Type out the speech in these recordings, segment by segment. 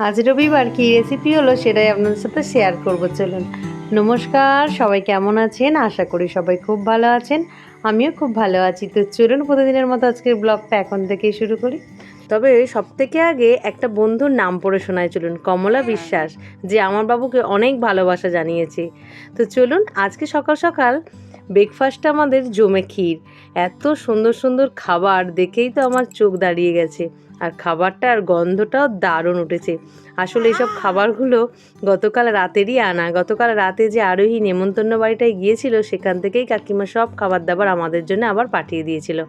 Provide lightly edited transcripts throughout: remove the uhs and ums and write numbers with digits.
আজ রবিবার কী রেসিপি হলো সেটাই আপনাদের সাথে শেয়ার করব। চলুন। নমস্কার, সবাই কেমন আছেন? আশা করি সবাই খুব ভালো আছেন। আমিও খুব ভালো আছি। তো চলুন প্রতিদিনের মতো আজকের ব্লগটা এখন থেকেই শুরু করি। তবে সবথেকে আগে একটা বন্ধুর নাম পড়ে শোনায়, চলুন। কমলা বিশ্বাস, যে আমার বাবুকে অনেক ভালোবাসা জানিয়েছে। তো চলুন, আজকে সকাল সকাল ব্রেকফাস্টটা আমাদের জমে ক্ষীর। এত সুন্দর সুন্দর খাবার দেখেই তো আমার চোখ দাঁড়িয়ে গেছে। আর খাবারটা আর গন্ধটাও দারুণ উঠেছে। আসলে এইসব খাবারগুলো গতকাল রাতেরই আনা। গতকাল রাতে যে আরোহী নেমন্তন্ন বাড়িটায় গিয়েছিল, সেখান থেকেই কাকিমা সব খাবার দাবার আমাদের জন্য আবার পাঠিয়ে দিয়েছিল।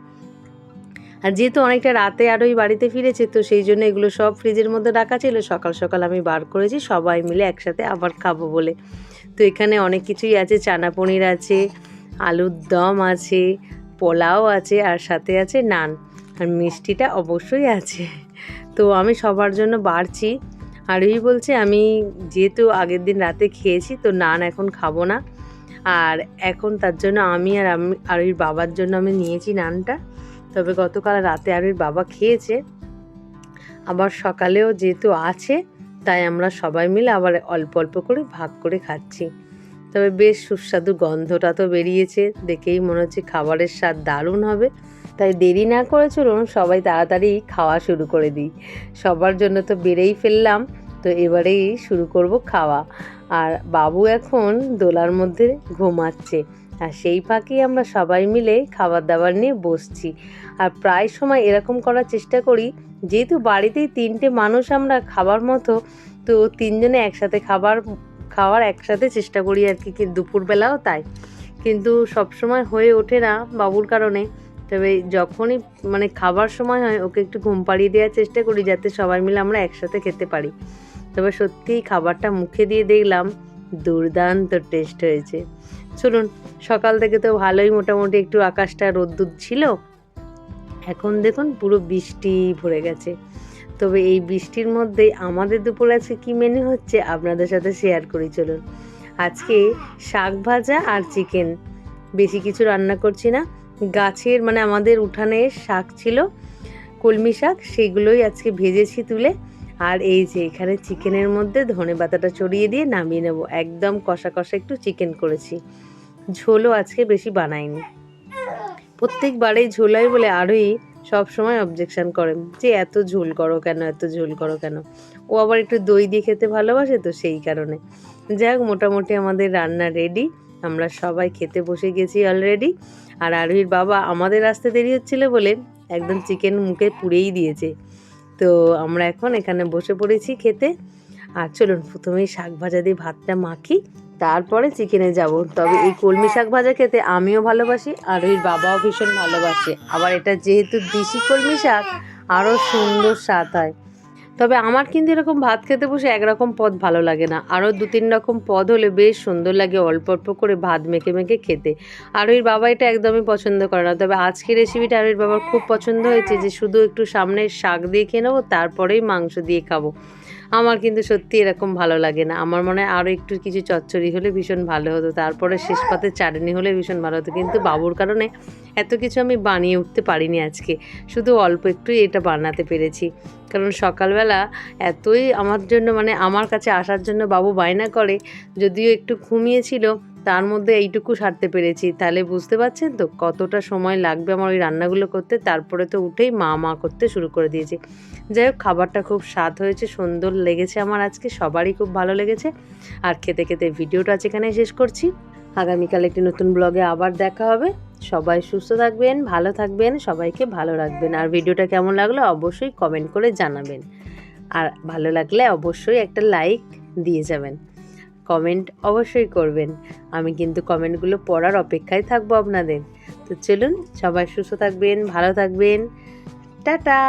আর যেহেতু অনেকটা রাতে আরোহী বাড়িতে ফিরেছে, তো সেই জন্য এগুলো সব ফ্রিজের মধ্যে রাখা ছিল। সকাল সকাল আমি বার করেছি সবাই মিলে একসাথে আবার খাবো বলে। তো এখানে অনেক কিছুই আছে, চানা পনির আছে, আলুর দম আছে, পোলাও আছে, আর সাথে আছে নান, আর মিষ্টিটা অবশ্যই আছে। তো আমি সবার জন্য বাড়ছি। আরোহী বলছে আমি যেহেতু আগের দিন রাতে খেয়েছি, তো নান এখন খাবো না। আর এখন তার জন্য আমি আরোহীর বাবার জন্য আমি নিয়েছি নানটা। তবে গতকাল রাতে আরোহীর বাবা খেয়েছে, আবার সকালেও যেহেতু আছে, তাই আমরা সবাই মিলে আবার অল্প অল্প করে ভাগ করে খাচ্ছি। তবে বেশ সুস্বাদু গন্ধটা তো বেরিয়েছে, দেখেই মনে হচ্ছে খাবারের স্বাদ দারুণ হবে। তাই দেরি না করে চলুন সবাই তাড়াতাড়ি খাওয়া শুরু করে দিই। সবার জন্য তো বেড়েই ফেললাম, তো এবারেই শুরু করব খাওয়া। আর বাবু এখন দোলার মধ্যে ঘুমাচ্ছে, আর সেই ফাঁকেই আমরা সবাই মিলে খাবার দাবার নিয়ে বসছি। আর প্রায় সময় এরকম করার চেষ্টা করি, যেহেতু বাড়িতেই 3টে মানুষ আমরা খাবার মতো, তো 3জনে একসাথে খাওয়ার একসাথে চেষ্টা করি আর কি দুপুরবেলাও তাই। কিন্তু সবসময় হয়ে ওঠে না বাবুর কারণে। তবে যখনই খাবার সময় হয়, ওকে একটু ঘুম পাড়িয়ে দেওয়ার চেষ্টা করি, যাতে সবাই মিলে আমরা একসাথে খেতে পারি। তবে সত্যিই খাবারটা মুখে দিয়ে দেখলাম দুর্দান্ত টেস্ট হয়েছে। চলুন, সকাল থেকে তো ভালোই মোটামুটি একটু আকাশটা রোদ্দুর ছিল, এখন দেখুন পুরো বৃষ্টি ভরে গেছে। তবে এই বৃষ্টির মধ্যেই আমাদের দুপুরে আজকে কী মেনু হচ্ছে আপনাদের সাথে শেয়ার করি। চলুন, আজকে শাক ভাজা আর চিকেন, বেশি কিছু রান্না করছি না। গাছের আমাদের উঠানে শাক ছিল, কলমি শাক, সেগুলোই আজকে ভেজেছি তুলে। আর এই যে এখানে চিকেনের মধ্যে ধনেপাতাটা ছড়িয়ে দিয়ে নামিয়ে নেব। একদম কষা কষা একটু চিকেন করেছি, ঝোলও আজকে বেশি বানাইনি। প্রত্যেকবারেই ঝোল হয় বলে আরোহী সব সময় অবজেকশন করেন যে এত ঝোল করো কেন, এত ঝোল করো কেন। ও আবার একটু দই দিয়ে খেতে ভালোবাসে, তো সেই কারণে। যাই হোক, মোটামুটি আমাদের রান্না রেডি, আমরা সবাই খেতে বসে গেছি অলরেডি। আর আরোহীর বাবা আমাদের আসতে দেরি হচ্ছিল বলে একদম চিকেন মুখে পুড়েই দিয়েছে। তো আমরা এখন এখানে বসে পড়েছি খেতে। আর চলুন প্রথমেই শাক ভাজা দিয়ে ভাতটা মাখি, তারপরে চিকেনে যাব। তবে এই কলমি শাক ভাজা খেতে আমিও ভালোবাসি, আর ওর বাবাও ভীষণ ভালোবাসে। আবার এটা যেহেতু দেশি কলমি শাক, আরও সুন্দর স্বাদ হয়। তবে আমার কিন্তু এরকম ভাত খেতে বসে একরকম পদ ভালো লাগে না, আরও 2-3 রকম পদ হলে বেশ সুন্দর লাগে অল্প অল্প করে ভাত মেখে মেখে খেতে। আর ওর বাবা এটা একদমই পছন্দ করে না। তবে আজকের রেসিপিটা আর ওর বাবার খুব পছন্দ হয়েছে, যে শুধু একটু সামনের শাক দিয়ে খেয়ে নেবো, তারপরেই মাংস দিয়ে খাবো। আমার কিন্তু সত্যি এরকম ভালো লাগে না। আমার মনে হয় আরও একটু কিছু চচ্চড়ি হলে ভীষণ ভালো হতো, তারপরে শেষ পাতে চাটনি হলে ভীষণ ভালো হতো। কিন্তু বাবুর কারণে এত কিছু আমি বানিয়ে উঠতে পারিনি আজকে, শুধু অল্প একটুই এটা বানাতে পেরেছি। কারণ সকালবেলা এতই আমার জন্য আমার কাছে আসার জন্য বাবু বায়না করে, যদিও একটু ঘুমিয়েছিল, তার মধ্যে এইটুকু সারতে পেরেছি। তাহলে বুঝতে পারছেন তো কতটা সময় লাগবে আমার ওই রান্নাগুলো করতে। তারপরে তো উঠেই মা করতে শুরু করে দিয়েছি। যাই হোক, খাবারটা খুব স্বাদ হয়েছে, সুন্দর লেগেছে আমার আজকে, সবারই খুব ভালো লেগেছে। আর খেতে খেতে ভিডিওটা আজ এখানেই শেষ করছি। আগামীকাল একটি নতুন ব্লগে আবার দেখা হবে। সবাই সুস্থ থাকবেন, ভালো থাকবেন, সবাইকে ভালো রাখবেন। আর ভিডিওটা কেমন লাগলো অবশ্যই কমেন্ট করে জানাবেন। আর ভালো লাগলে অবশ্যই একটা লাইক দিয়ে যাবেন, কমেন্ট অবশ্যই করবেন। আমি কিন্তু কমেন্টগুলো পড়ার অপেক্ষায় থাকবো আপনাদের। তো চলুন, সবাই সুস্থ থাকবেন, ভালো থাকবেন, টাটা।